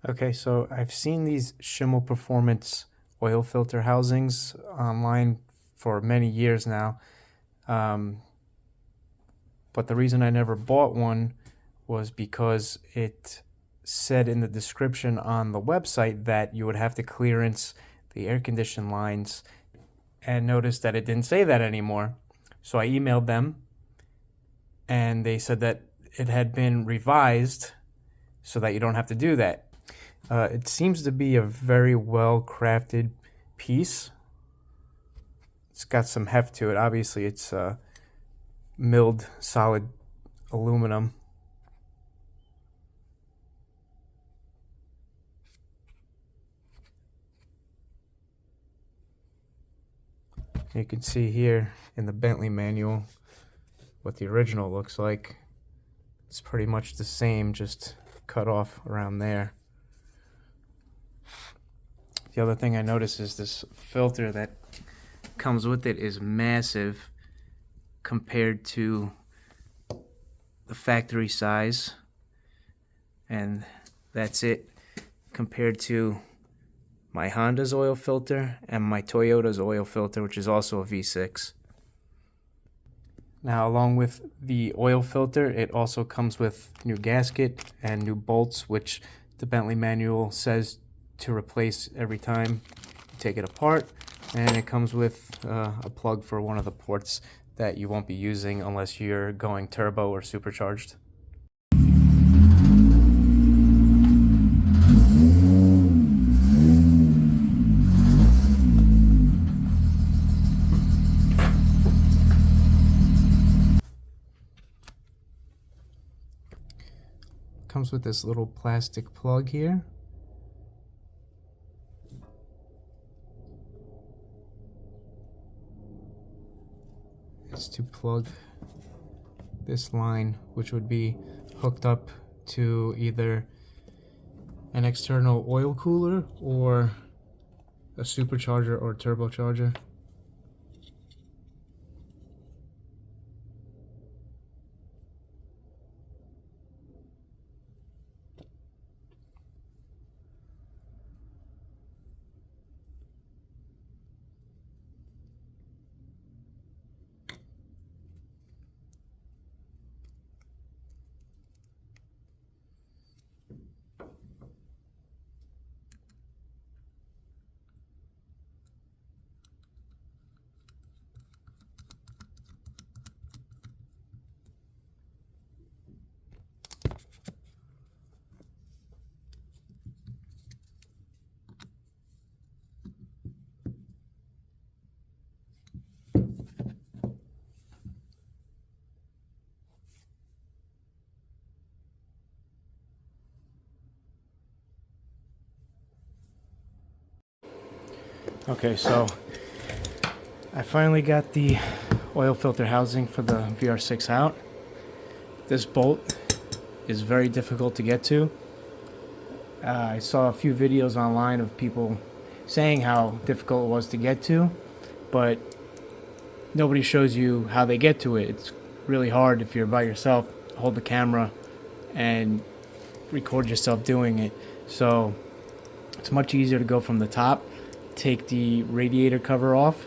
Okay, so I've seen these Schimmel Performance oil filter housings online for many years now. Um, but the reason I never bought one was because it said in the description on the website that you would have to clearance the air condition lines, and noticed that it didn't say that anymore. So I emailed them and they said that it had been revised so that you don't have to do that. It seems to be a very well crafted piece. It's got some heft to it. Obviously, it's milled solid aluminum. You can see here in the Bentley manual what the original looks like. It's pretty much the same, just cut off around there. The other thing I noticed is this filter that comes with it is massive compared to the factory size, and that's it compared to my Honda's oil filter and my Toyota's oil filter, which is also a V6. Now, along with the oil filter, it also comes with new gasket and new bolts, which the Bentley manual says to replace every time you take it apart. And it comes with a plug for one of the ports that you won't be using unless you're going turbo or supercharged. Comes with this little plastic plug here. It's to plug this line, which would be hooked up to either an external oil cooler or a supercharger or turbocharger. Okay, so I finally got the oil filter housing for the VR6 out. This bolt is very difficult to get to. I saw a few videos online of people saying how difficult it was to get to, but nobody shows you how they get to it. It's really hard if you're by yourself, hold the camera and record yourself doing it. So it's much easier to go from the top, take the radiator cover off.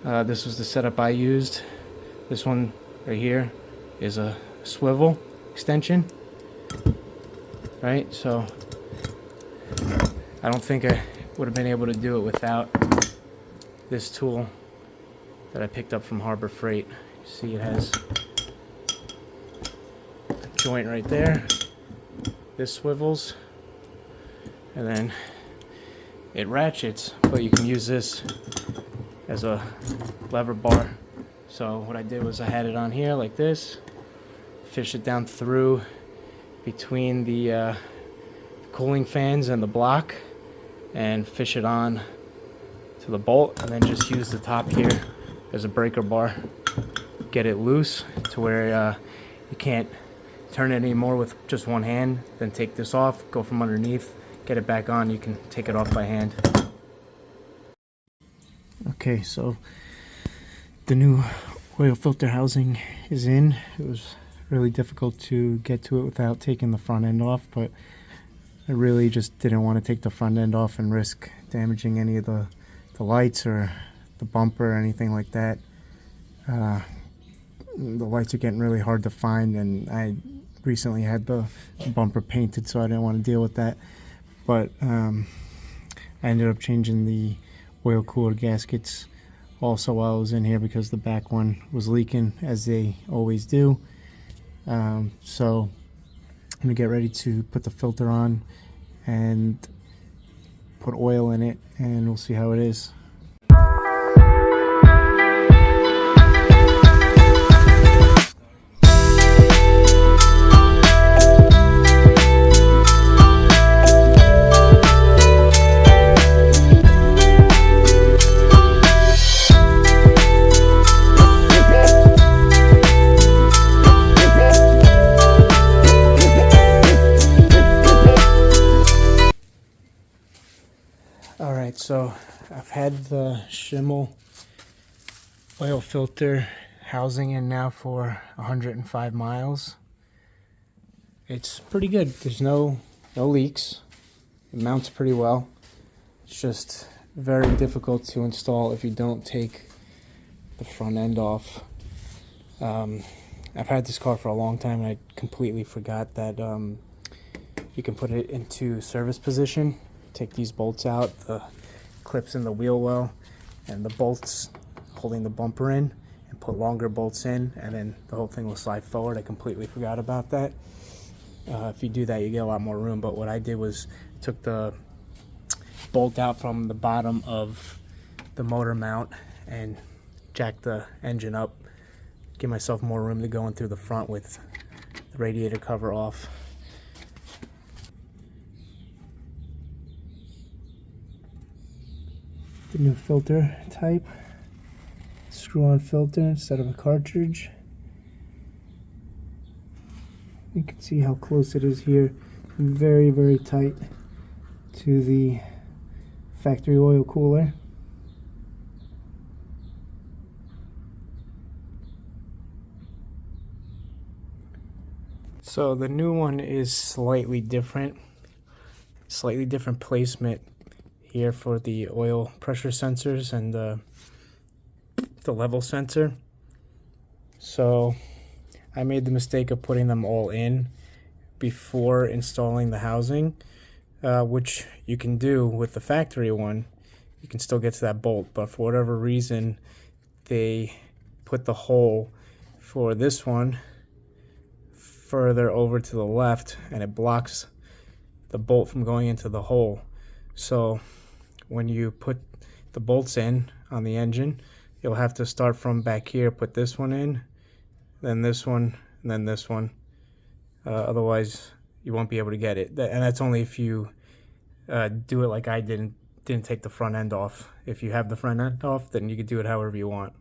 This was the setup I used. This one right here is a swivel extension, right? So I don't think I would have been able to do it without this tool that I picked up from Harbor Freight. See, it has a joint right there. This swivels, and then it ratchets, but you can use this as a lever bar. So what I did was I had it on here like this, fish it down through between the cooling fans and the block, and fish it on to the bolt, and then just use the top here as a breaker bar. Get it loose to where you can't turn it anymore with just one hand. Then take this off, go from underneath, get it back on. You can take it off by hand. Okay, so the new oil filter housing is in. It was really difficult to get to it without taking the front end off, but I really just didn't want to take the front end off and risk damaging any of the lights or the bumper or anything like that. The lights are getting really hard to find, and I recently had the bumper painted, so I didn't want to deal with that. But I ended up changing the oil cooler gaskets also while I was in here because the back one was leaking, as they always do. So I'm gonna get ready to put the filter on and put oil in it, and we'll see how it is. Alright, so I've had the Schimmel oil filter housing in now for 105 miles. It's pretty good. There's no leaks. It mounts pretty well. It's just very difficult to install if you don't take the front end off. I've had this car for a long time, and I completely forgot that you can put it into service position. Take these bolts out, the clips in the wheel well, and the bolts holding the bumper in, and put longer bolts in, and then the whole thing will slide forward. I completely forgot about that. If you do that, you get a lot more room, but what I did was took the bolt out from the bottom of the motor mount and jacked the engine up, give myself more room to go in through the front with the radiator cover off. The new filter type, screw-on filter instead of a cartridge. You can see how close it is here, very, very tight to the factory oil cooler. So the new one is slightly different placement here for the oil pressure sensors and the level sensor. So I made the mistake of putting them all in before installing the housing, which you can do with the factory one. You can still get to that bolt, but for whatever reason they put the hole for this one further over to the left, and it blocks the bolt from going into the hole. So when you put the bolts in on the engine, you'll have to start from back here, put this one in, then this one, and then this one. Otherwise you won't be able to get it. And that's only if you do it like I didn't take the front end off. If you have the front end off, then you can do it however you want.